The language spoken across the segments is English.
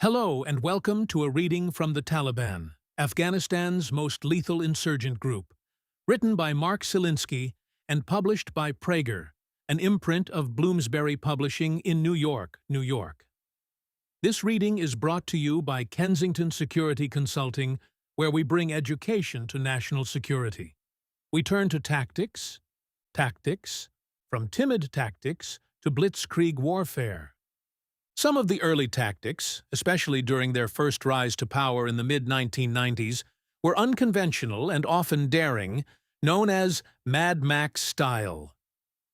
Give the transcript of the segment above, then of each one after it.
Hello and welcome to a reading from the Taliban, Afghanistan's most lethal insurgent group, written by Mark Silinsky and published by Praeger, an imprint of Bloomsbury Publishing in New York, New York. This reading is brought to you by Kensington Security Consulting, where we bring education to national security. We turn to tactics, from timid tactics to Blitzkrieg warfare. Some of the early tactics, especially during their first rise to power in the mid-1990s, were unconventional and often daring, known as Mad Max style.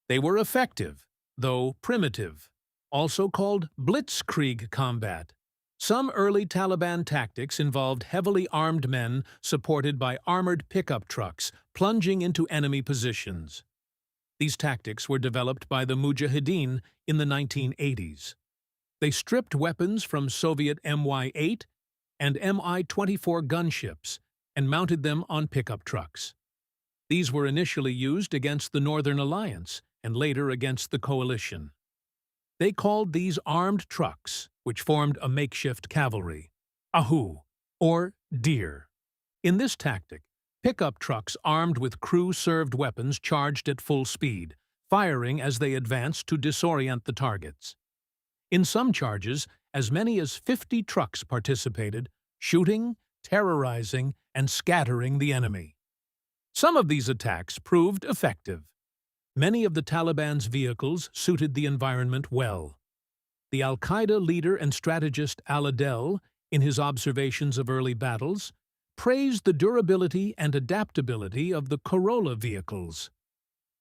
They were effective, though primitive, also called Blitzkrieg combat. Some early Taliban tactics involved heavily armed men supported by armored pickup trucks, plunging into enemy positions. These tactics were developed by the mujahideen in the 1980s. They stripped weapons from Soviet My-8 and Mi-24 gunships and mounted them on pickup trucks. These were initially used against the Northern Alliance and later against the coalition. They called these armed trucks, which formed a makeshift cavalry, Ahu, or deer. In this tactic, pickup trucks armed with crew-served weapons charged at full speed, firing as they advanced to disorient the targets. In some charges, as many as 50 trucks participated, shooting, terrorizing, and scattering the enemy. Some of these attacks proved effective. Many of the Taliban's vehicles suited the environment well. The al-Qaeda leader and strategist al-Adel, in his observations of early battles, praised the durability and adaptability of the Corolla vehicles.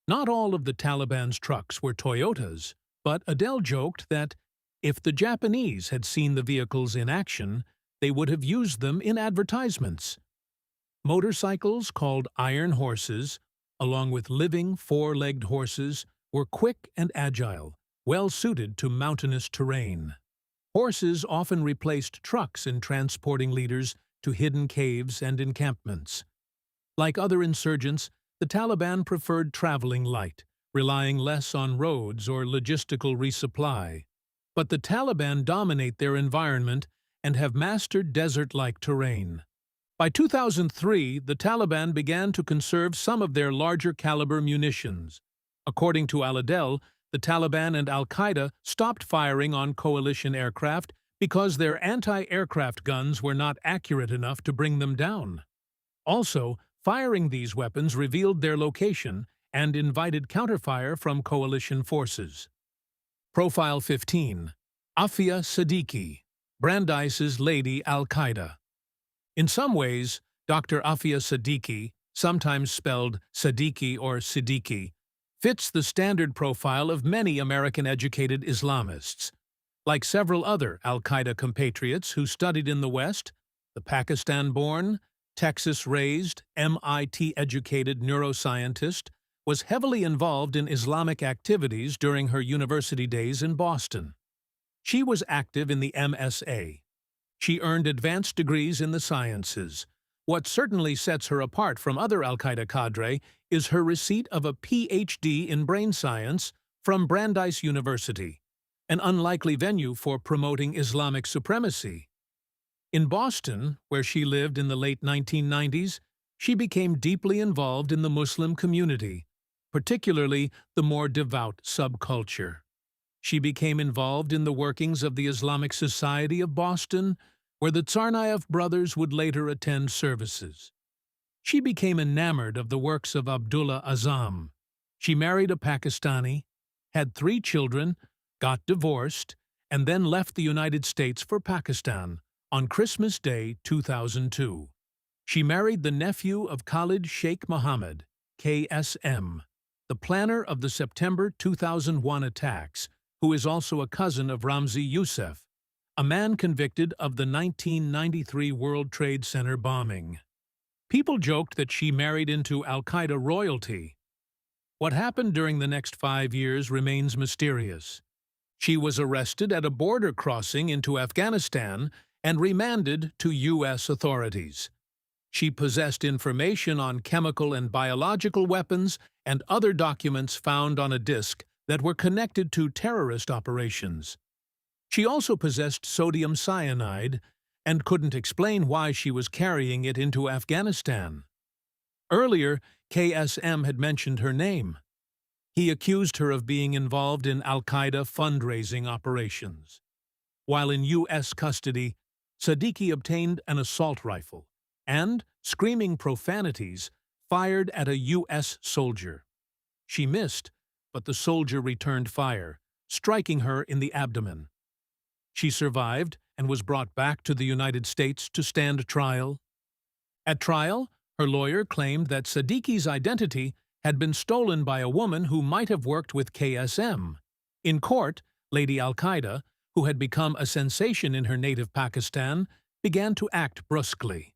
Not all of the Taliban's trucks were Toyotas, but Adel joked that if the Japanese had seen the vehicles in action, they would have used them in advertisements. Motorcycles called iron horses, along with living four-legged horses, were quick and agile, well suited to mountainous terrain. Horses often replaced trucks in transporting leaders to hidden caves and encampments. Like other insurgents, the Taliban preferred traveling light, relying less on roads or logistical resupply. But the Taliban dominate their environment and have mastered desert-like terrain. By 2003, the Taliban began to conserve some of their larger-caliber munitions. According to al-Adel, the Taliban and al-Qaeda stopped firing on coalition aircraft because their anti-aircraft guns were not accurate enough to bring them down. Also, firing these weapons revealed their location and invited counterfire from coalition forces. Profile 15. Afia Siddiqui, Brandeis's Lady Al-Qaeda. In some ways, Dr. Afia Siddiqui, sometimes spelled Siddiqui or Siddiqui, fits the standard profile of many American-educated Islamists. Like several other Al-Qaeda compatriots who studied in the West, the Pakistan-born, Texas-raised, MIT-educated neuroscientist was heavily involved in Islamic activities during her university days in Boston. She was active in the MSA. She earned advanced degrees in the sciences. What certainly sets her apart from other al-Qaeda cadre is her receipt of a PhD in brain science from Brandeis University, an unlikely venue for promoting Islamic supremacy. In Boston, where she lived in the late 1990s, she became deeply involved in the Muslim community, particularly the more devout subculture. She became involved in the workings of the Islamic Society of Boston, where the Tsarnaev brothers would later attend services. She became enamored of the works of Abdullah Azzam. She married a Pakistani, had 3 children, got divorced, and then left the United States for Pakistan on Christmas Day 2002. She married the nephew of Khalid Sheikh Mohammed, KSM, the planner of the September 2001 attacks, who is also a cousin of Ramzi Youssef, a man convicted of the 1993 World Trade Center bombing. People joked that she married into al-Qaeda royalty. What happened during the next 5 years remains mysterious. She was arrested at a border crossing into Afghanistan and remanded to U.S. authorities. She possessed information on chemical and biological weapons and other documents found on a disk that were connected to terrorist operations. She also possessed sodium cyanide and couldn't explain why she was carrying it into Afghanistan. Earlier, KSM had mentioned her name. He accused her of being involved in al-Qaeda fundraising operations. While in U.S. custody, Siddiqui obtained an assault rifle and, screaming profanities, fired at a U.S. soldier. She missed, but the soldier returned fire, striking her in the abdomen. She survived and was brought back to the United States to stand trial. At trial, her lawyer claimed that Siddiqui's identity had been stolen by a woman who might have worked with KSM. In court, Lady Al-Qaeda, who had become a sensation in her native Pakistan, began to act brusquely.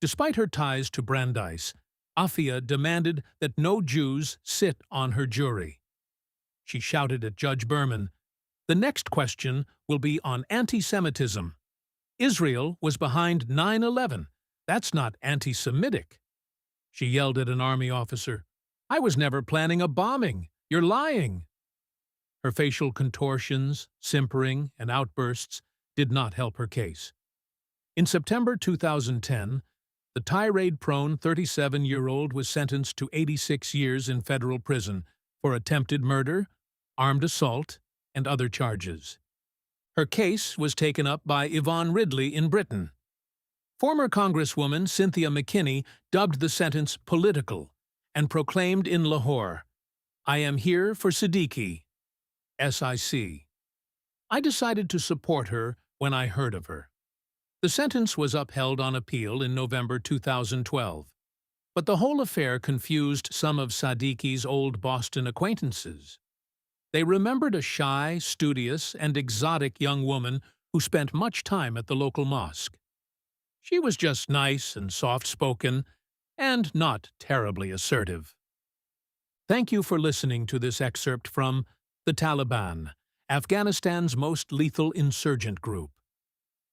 Despite her ties to Brandeis, Afia demanded that no Jews sit on her jury. She shouted at Judge Berman, "The next question will be on anti-Semitism. Israel was behind 9/11. That's not anti-Semitic." She yelled at an army officer, "I was never planning a bombing. You're lying." Her facial contortions, simpering, and outbursts did not help her case. In September 2010, the tirade-prone 37-year-old was sentenced to 86 years in federal prison for attempted murder, armed assault, and other charges. Her case was taken up by Yvonne Ridley in Britain. Former Congresswoman Cynthia McKinney dubbed the sentence political and proclaimed in Lahore, "I am here for Siddiqui, SIC." I decided to support her when I heard of her. The sentence was upheld on appeal in November 2012, but the whole affair confused some of Siddiqui's old Boston acquaintances. They remembered a shy, studious, and exotic young woman who spent much time at the local mosque. She was just nice and soft-spoken, and not terribly assertive. Thank you for listening to this excerpt from The Taliban, Afghanistan's most lethal insurgent group.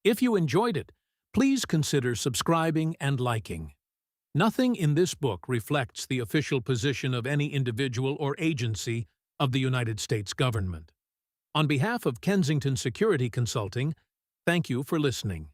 If you enjoyed it, please consider subscribing and liking. Nothing in this book reflects the official position of any individual or agency of the United States government. On behalf of Kensington Security Consulting, thank you for listening.